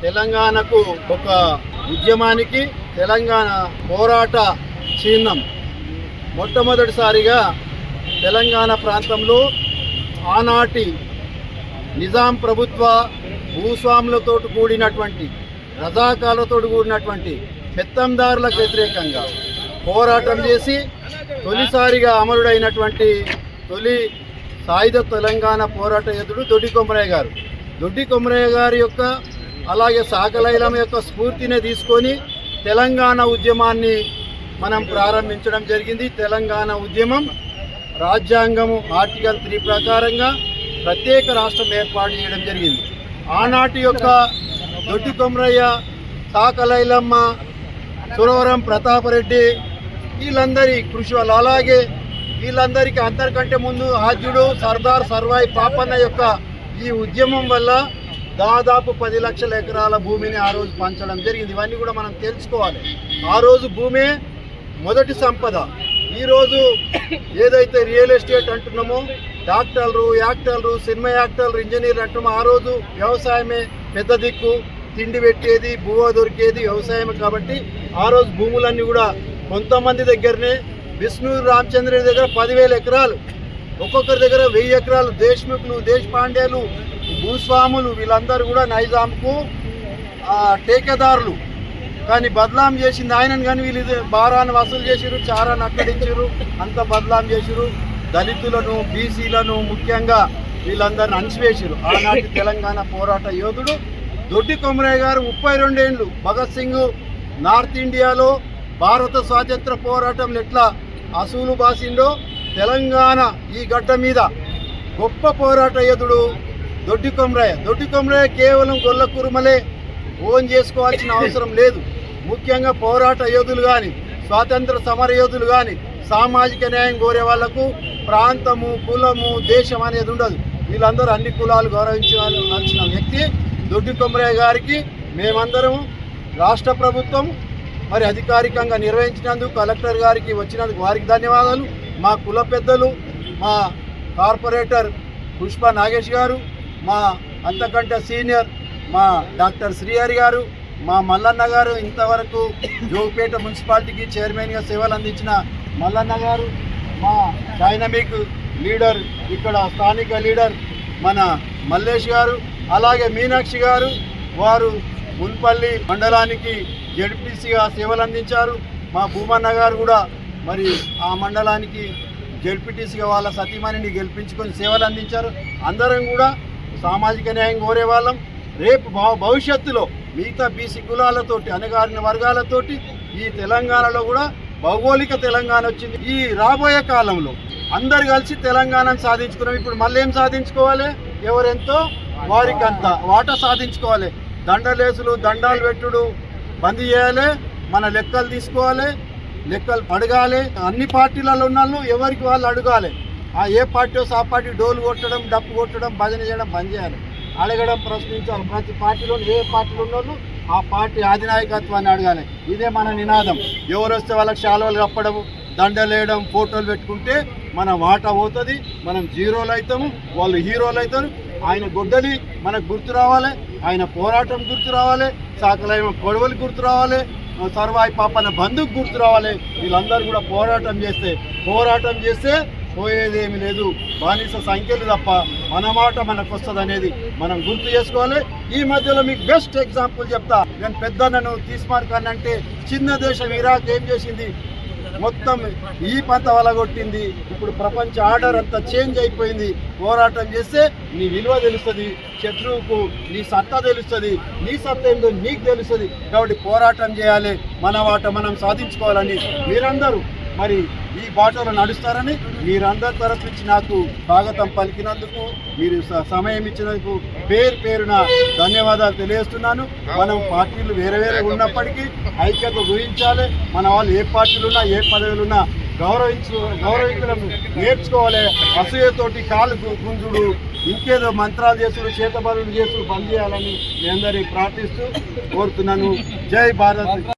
తెలంగాణకు ఒక ఉద్యమానికి తెలంగాణ పోరాట చిహ్నం. మొట్టమొదటిసారిగా తెలంగాణ ప్రాంతంలో ఆనాటి నిజాం ప్రభుత్వ భూస్వాములతో కూడినటువంటి రజాకాలతో కూడినటువంటి పెత్తందారులకు వ్యతిరేకంగా పోరాటం చేసి తొలిసారిగా అమరుడైనటువంటి తొలి సాయుధ తెలంగాణ పోరాట యోధుడు దొడ్డి కొమరయ్య గారు. దొడ్డి కొమరయ్య గారి యొక్క అలాగే సాకలైలం యొక్క స్ఫూర్తిని తీసుకొని తెలంగాణ ఉద్యమాన్ని మనం ప్రారంభించడం జరిగింది. తెలంగాణ ఉద్యమం రాజ్యాంగము ఆర్టికల్ 3 ప్రకారంగా ప్రత్యేక రాష్ట్రం ఏర్పాటు చేయడం జరిగింది. ఆనాటి యొక్క దొడ్డి కొమరయ్య, సాకలైలమ్మ, సురవరం ప్రతాపరెడ్డి వీళ్ళందరి కృషి వల్ల, అలాగే వీళ్ళందరికీ అందరికంటే ముందు ఆద్యుడు సర్దార్ సర్వాయి పాపన్న యొక్క ఈ ఉద్యమం వల్ల దాదాపు 10 లక్షల ఎకరాల భూమిని ఆ రోజు పంచడం జరిగింది. ఇవన్నీ కూడా మనం తెలుసుకోవాలి. ఆ రోజు భూమే మొదటి సంపద. ఈరోజు ఏదైతే రియల్ ఎస్టేట్ అంటున్నామో, డాక్టర్లు, యాక్టర్లు, సినిమా యాక్టర్లు, ఇంజనీర్లు అంటున్నామో, ఆ రోజు వ్యవసాయమే పెద్ద దిక్కు. తిండి పెట్టేది, భూవ దొరికేది వ్యవసాయమే. కాబట్టి ఆ రోజు భూములన్నీ కూడా కొంతమంది దగ్గరనే, విష్ణు రామచంద్ర దగ్గర 10,000 ఎకరాలు, ఒక్కొక్కరి దగ్గర 1000 ఎకరాలు, దేశ్ముఖులు, దేశపాండ్యాలు, భూస్వాములు వీళ్ళందరూ కూడా నైజాంకు టేకేదారులు. కానీ బదలాం చేసింది ఆయనను. కానీ వీళ్ళు భారాన్ని వసూలు చేసిరు, చారాన్ని అక్కడించారు, అంత బదలాం చేసిరు. దళితులను, బీసీలను ముఖ్యంగా వీళ్ళందరిని అణచివేసిరు. ఆనాటి తెలంగాణ పోరాట యోధుడు దొడ్డి కొమరయ్య గారు 32 ఏళ్ళు భగత్ సింగ్ నార్త్ ఇండియాలో భారత స్వాతంత్ర పోరాటంలో ఎట్లా అసూలు బాసిండో, తెలంగాణ ఈ గడ్డ మీద గొప్ప పోరాట యోధుడు దొడ్డి కొమరయ్య. దొడ్డి కొమరయ్య కేవలం గొల్ల కురుమలే ఓన్ చేసుకోవాల్సిన అవసరం లేదు. ముఖ్యంగా పోరాట యోధులు కానీ, స్వాతంత్ర సమర యోధులు కానీ, సామాజిక న్యాయం కోరే వాళ్లకు ప్రాంతము, కులము, దేశం అనేది ఉండదు. వీళ్ళందరూ అన్ని కులాలు గౌరవించాల్సిన వ్యక్తి దొడ్డి కొమరయ్య గారికి మేమందరం రాష్ట్ర ప్రభుత్వం మరి అధికారికంగా నిర్వహించినందుకు, కలెక్టర్ గారికి వచ్చినందుకు వారికి ధన్యవాదాలు. మా కుల పెద్దలు, మా కార్పొరేటర్ పుష్ప నాగేష్ గారు, మా అంతకంటే సీనియర్ మా డాక్టర్ శ్రీహరి గారు, మా మల్లన్న గారు, ఇంతవరకు జోగిపేట మున్సిపాలిటీకి చైర్మన్గా సేవలు అందించిన మల్లన్న గారు, మా డైనమిక్ లీడర్ ఇక్కడ స్థానిక లీడర్ మన మల్లేష్ గారు, అలాగే మీనాక్షి గారు, వారు మున్పల్లి మండలానికి జెడ్పీసీగా సేవలు అందించారు. మా భూమన్న గారు కూడా మరి ఆ మండలానికి జెడ్పీటీసీగా వాళ్ళ సతీమణిని గెలిపించుకొని సేవలు అందించారు. అందరం కూడా సామాజిక న్యాయం కోరే వాళ్ళం. రేపు భవిష్యత్తులో మిగతా బీసీ కులాలతోటి, అణగారిన వర్గాలతోటి ఈ తెలంగాణలో కూడా భౌగోళిక తెలంగాణ వచ్చింది. ఈ రాబోయే కాలంలో అందరు కలిసి తెలంగాణను సాధించుకున్నాం. ఇప్పుడు మళ్ళీ ఏం సాధించుకోవాలి? ఎవరెంతో వారికి అంత వాటా సాధించుకోవాలి. దండలేసులు, దండాలు పెట్టుడు బంద్ చేయాలి. మన లెక్కలు తీసుకోవాలి, లెక్కలు అడగాలి. అన్ని పార్టీలలో ఉన్న వాళ్ళు ఎవరికి వాళ్ళు అడగాలి. ఏ పార్టీ వస్తే ఆ పార్టీ డోలు కొట్టడం, డప్పు కొట్టడం, భజన చేయడం బంద్ చేయాలి. అడగడం, ప్రశ్నించాలి. ప్రతి పార్టీలో ఏ పార్టీలో ఉన్న వాళ్ళు ఆ పార్టీ అధినాయకత్వాన్ని అడగాలి. ఇదే మన నినాదం. ఎవరు వస్తే వాళ్ళకి శాలువలు కప్పడము, దండలేయడం, ఫోటోలు పెట్టుకుంటే మన వాటా పోతుంది, మనం జీరోలు అవుతాము, వాళ్ళు హీరోలు అవుతారు. ఆయన గొడ్డలి మనకు గుర్తు రావాలి, ఆయన పోరాటం గుర్తు రావాలి, సాకలైన గొడవలు గుర్తు రావాలి, సర్వాయి పాపన బంధుకు గుర్తు రావాలి. వీళ్ళందరూ కూడా పోరాటం చేస్తే పోయేదేమి లేదు. బానిస సంఖ్యలు తప్ప మన మాట మనకు వస్తుంది అనేది మనం గుర్తు చేసుకోవాలి. ఈ మధ్యలో మీకు బెస్ట్ ఎగ్జాంపుల్ చెప్తా. నేను పెద్దన్నను తీసుమార్కానంటే చిన్న దేశం ఇరాక్ ఏం చేసింది? మొత్తం ఈ పంత వలగొట్టింది. ఇప్పుడు ప్రపంచ ఆర్డర్ అంతా చేంజ్ అయిపోయింది. పోరాటం చేస్తే నీ విలువ తెలుస్తుంది, శత్రువుకు నీ సత్తా తెలుస్తుంది, నీ సత్తా ఏందో నీకు తెలుస్తుంది. కాబట్టి పోరాటం చేయాలి, మన వాట మనం సాధించుకోవాలని మీరందరూ మరి ఈ బాటలో నడుస్తారని మీరందరి తరఫు నుంచి నాకు స్వాగతం పలికినందుకు, మీరు సమయం ఇచ్చినందుకు పేరున ధన్యవాదాలు తెలియజేస్తున్నాను. మనం పార్టీలు వేరే ఉన్నప్పటికీ ఐక్యత గురించాలి. మన వాళ్ళు ఏ పార్టీలు ఉన్నా, ఏ పదవులున్నా గౌరవించడం నేర్చుకోవాలి. అసూయతోటి కాలు గుంజుడు, ఇంకేదో మంత్రాలు చేసుడు, చేతబడులు చేసుడు బంద్ చేయాలని మీ అందరినీ ప్రార్థిస్తూ కోరుతున్నాను. జై భారత్.